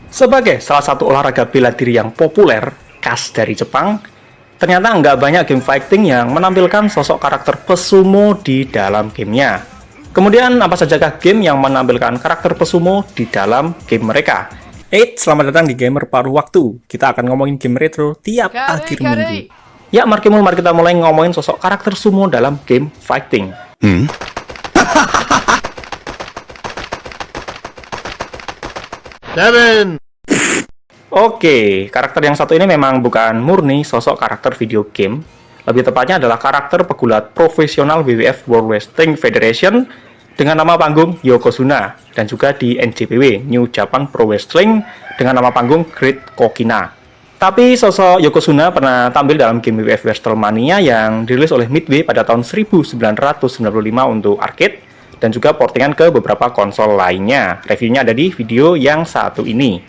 Sebagai salah satu olahraga bela diri yang populer, khas dari Jepang, ternyata nggak banyak game fighting yang menampilkan sosok karakter pesumo di dalam gamenya. Kemudian, apa sajakah game yang menampilkan karakter pesumo di dalam game mereka? Selamat datang di Gamer Paruh Waktu. Kita akan ngomongin game retro tiap akhir minggu. Ya, mari kita mulai ngomongin sosok karakter sumo dalam game fighting. Oke, karakter yang satu ini memang bukan murni sosok karakter video game. Lebih tepatnya adalah karakter pegulat profesional WWF World Wrestling Federation dengan nama panggung Yokozuna, dan juga di NJPW New Japan Pro Wrestling dengan nama panggung Great Kokina. Tapi sosok Yokozuna pernah tampil dalam game WWF WrestleMania yang dirilis oleh Midway pada tahun 1995 untuk arcade, dan juga portingan ke beberapa konsol lainnya. Reviewnya ada di video yang satu ini.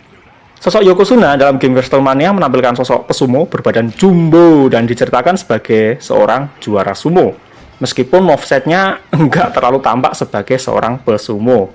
Sosok Yokozuna dalam game WrestleMania menampilkan sosok pesumo berbadan jumbo dan diceritakan sebagai seorang juara sumo. Meskipun movesetnya nggak terlalu tampak sebagai seorang pesumo.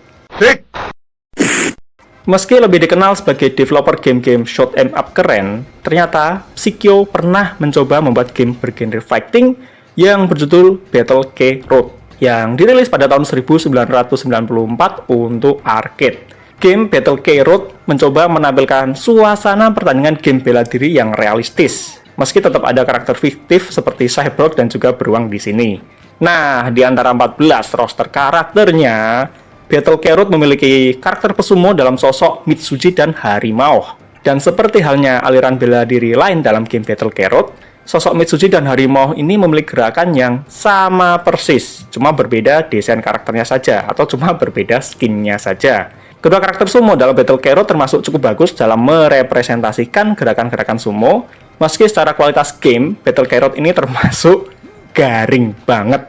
Meski lebih dikenal sebagai developer game-game shoot 'em up keren, ternyata Psikyo pernah mencoba membuat game bergenre fighting yang berjudul Battle K Road yang dirilis pada tahun 1994 untuk arcade. Game Battle K Road mencoba menampilkan suasana pertandingan game bela diri yang realistis, meski tetap ada karakter fiktif seperti Cyborg dan juga beruang di sini. Nah, di antara 14 roster karakternya, Battle K Road memiliki karakter pesumo dalam sosok Mitsuji dan Harimau. Dan seperti halnya aliran bela diri lain dalam game Battle K Road, sosok Mitsuji dan Harimau ini memiliki gerakan yang sama persis, cuma berbeda desain karakternya saja, atau cuma berbeda skinnya saja. Kedua karakter sumo dalam Battle K Road termasuk cukup bagus dalam merepresentasikan gerakan-gerakan sumo, meski secara kualitas game, Battle K Road ini termasuk garing banget.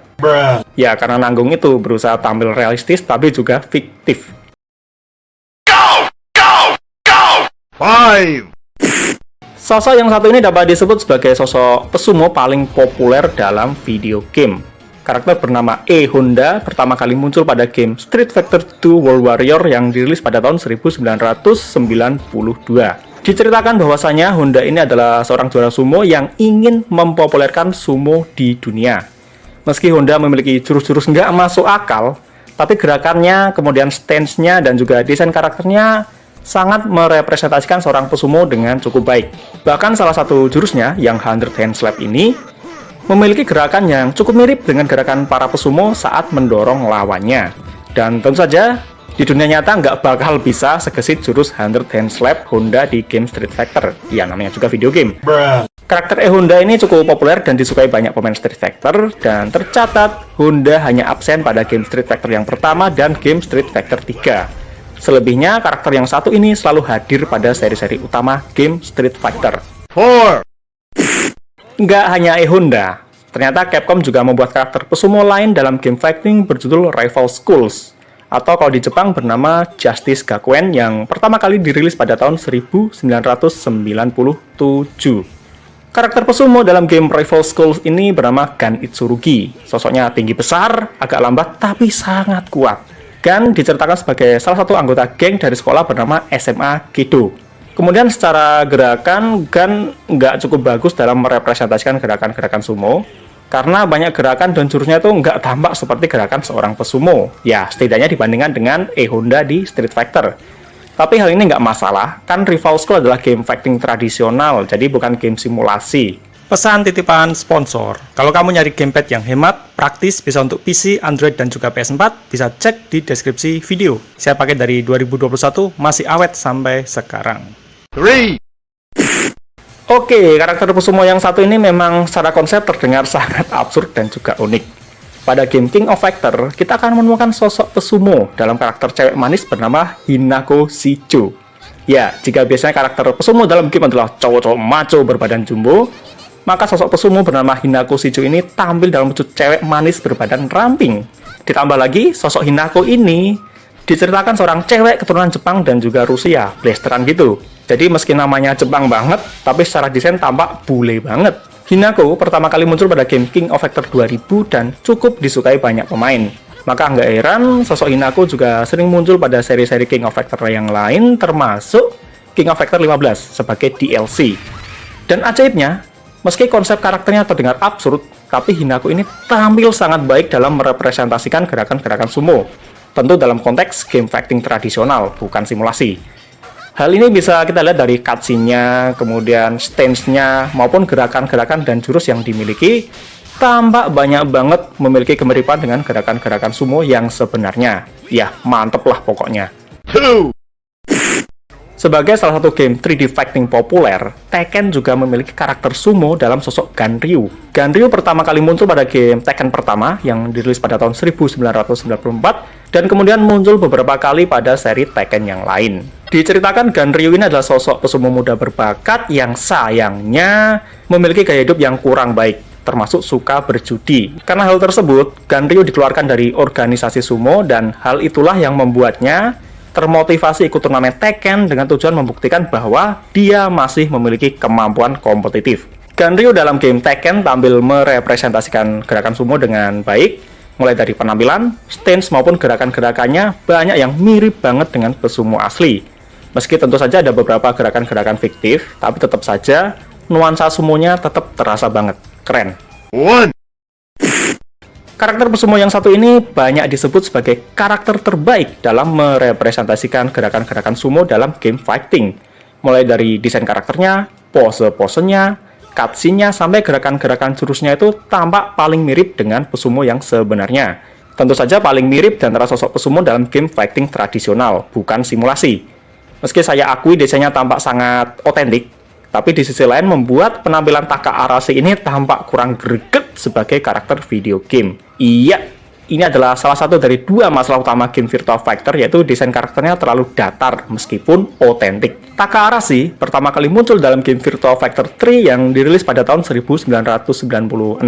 Ya, karena nanggung itu berusaha tampil realistis tapi juga fiktif. Sosok yang satu ini dapat disebut sebagai sosok pesumo paling populer dalam video game. Karakter bernama Honda pertama kali muncul pada game Street Fighter II World Warrior yang dirilis pada tahun 1992. Diceritakan bahwasanya Honda ini adalah seorang juara sumo yang ingin mempopulerkan sumo di dunia. Meski Honda memiliki jurus-jurus nggak masuk akal, tapi gerakannya, kemudian stance-nya, dan juga desain karakternya sangat merepresentasikan seorang pesumo dengan cukup baik. Bahkan salah satu jurusnya, yang 100 Hand Slap ini, memiliki gerakan yang cukup mirip dengan gerakan para pesumo saat mendorong lawannya. Dan tentu saja, di dunia nyata nggak bakal bisa segesit jurus 100 Hand Slap Honda di game Street Fighter. Ya, namanya juga video game. Karakter Honda ini cukup populer dan disukai banyak pemain Street Fighter, dan tercatat Honda hanya absen pada game Street Fighter yang pertama dan game Street Fighter 3. Selebihnya, karakter yang satu ini selalu hadir pada seri-seri utama game Street Fighter. Nggak hanya Honda, ternyata Capcom juga membuat karakter pesumo lain dalam game fighting berjudul Rival Schools, atau kalau di Jepang bernama Justice Gakuen yang pertama kali dirilis pada tahun 1997. Karakter pesumo dalam game Rival Schools ini bernama Gan Itsurugi. Sosoknya tinggi besar, agak lambat, tapi sangat kuat. Gan diceritakan sebagai salah satu anggota geng dari sekolah bernama SMA Kido. Kemudian secara gerakan, Gan nggak cukup bagus dalam merepresentasikan gerakan-gerakan sumo, karena banyak gerakan dan jurusnya itu nggak tampak seperti gerakan seorang pesumo. Ya, setidaknya dibandingkan dengan Honda di Street Fighter. Tapi hal ini nggak masalah, kan Rival School adalah game fighting tradisional, jadi bukan game simulasi. Pesan titipan sponsor, kalau kamu nyari gamepad yang hemat, praktis, bisa untuk PC, Android, dan juga PS4, bisa cek di deskripsi video. Saya pakai dari 2021, masih awet sampai sekarang. Oke, karakter pesumo yang satu ini memang secara konsep terdengar sangat absurd dan juga unik. Pada game King of Fighter, kita akan menemukan sosok pesumo dalam karakter cewek manis bernama Hinako Shijo. Ya, jika biasanya karakter pesumo dalam game adalah cowok-cowok maco berbadan jumbo, maka sosok pesumo bernama Hinako Shijo ini tampil dalam wujud cewek manis berbadan ramping. Ditambah lagi, sosok Hinako ini diceritakan seorang cewek keturunan Jepang dan juga Rusia, blasteran gitu. Jadi meski namanya Jepang banget, tapi secara desain tampak bule banget. Hinako pertama kali muncul pada game King of Fighter 2000 dan cukup disukai banyak pemain. Maka nggak heran, sosok Hinako juga sering muncul pada seri-seri King of Fighter yang lain, termasuk King of Fighter 15 sebagai DLC. Dan ajaibnya, meski konsep karakternya terdengar absurd, tapi Hinako ini tampil sangat baik dalam merepresentasikan gerakan-gerakan sumo. Tentu dalam konteks game fighting tradisional, bukan simulasi. Hal ini bisa kita lihat dari cutscene-nya, kemudian stance-nya, maupun gerakan-gerakan dan jurus yang dimiliki. Tampak banyak banget memiliki kemiripan dengan gerakan-gerakan sumo yang sebenarnya. Ya, mantep lah pokoknya. Sebagai salah satu game 3D fighting populer, Tekken juga memiliki karakter sumo dalam sosok Ganryu. Ganryu pertama kali muncul pada game Tekken pertama yang dirilis pada tahun 1994 dan kemudian muncul beberapa kali pada seri Tekken yang lain. Diceritakan Ganryu ini adalah sosok pesumo muda berbakat yang sayangnya memiliki gaya hidup yang kurang baik, termasuk suka berjudi. Karena hal tersebut, Ganryu dikeluarkan dari organisasi sumo dan hal itulah yang membuatnya termotivasi ikut turnamen Tekken dengan tujuan membuktikan bahwa dia masih memiliki kemampuan kompetitif. Ganryu dalam game Tekken tampil merepresentasikan gerakan sumo dengan baik, mulai dari penampilan, stance maupun gerakan-gerakannya banyak yang mirip banget dengan pesumo asli. Meski tentu saja ada beberapa gerakan-gerakan fiktif, tapi tetap saja nuansa sumonya tetap terasa banget. Keren. Karakter pesumo yang satu ini banyak disebut sebagai karakter terbaik dalam merepresentasikan gerakan-gerakan sumo dalam game fighting. Mulai dari desain karakternya, pose-posenya, cutscene-nya, sampai gerakan-gerakan jurusnya itu tampak paling mirip dengan pesumo yang sebenarnya. Tentu saja paling mirip di antara sosok pesumo dalam game fighting tradisional, bukan simulasi. Meski saya akui desainnya tampak sangat otentik, tapi di sisi lain membuat penampilan Taka Arashi ini tampak kurang greget sebagai karakter video game. Iya, ini adalah salah satu dari dua masalah utama game Virtua Fighter, yaitu desain karakternya terlalu datar meskipun otentik. Taka Arashi pertama kali muncul dalam game Virtua Fighter 3 yang dirilis pada tahun 1996,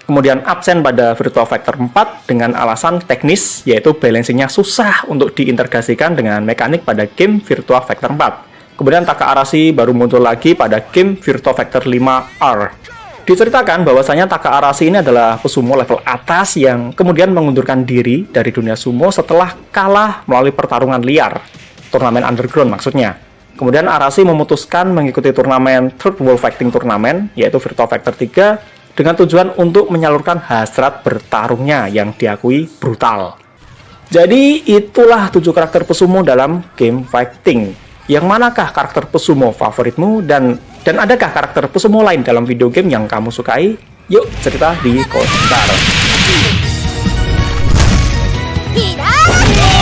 kemudian absen pada Virtua Fighter 4 dengan alasan teknis, yaitu balancingnya susah untuk diintegrasikan dengan mekanik pada game Virtua Fighter 4. Kemudian Taka Arashi baru muncul lagi pada game Virtua Fighter 5R. Diceritakan bahwasanya Taka Arashi ini adalah pesumo level atas yang kemudian mengundurkan diri dari dunia sumo setelah kalah melalui pertarungan liar, turnamen underground maksudnya. Kemudian Arashi memutuskan mengikuti turnamen Third World Fighting Tournament, yaitu Virtua Fighter 3, dengan tujuan untuk menyalurkan hasrat bertarungnya yang diakui brutal. Jadi itulah 7 karakter pesumo dalam game fighting. Yang manakah karakter pesumo favoritmu, dan adakah karakter pesumo lain dalam video game yang kamu sukai? Yuk cerita di komentar.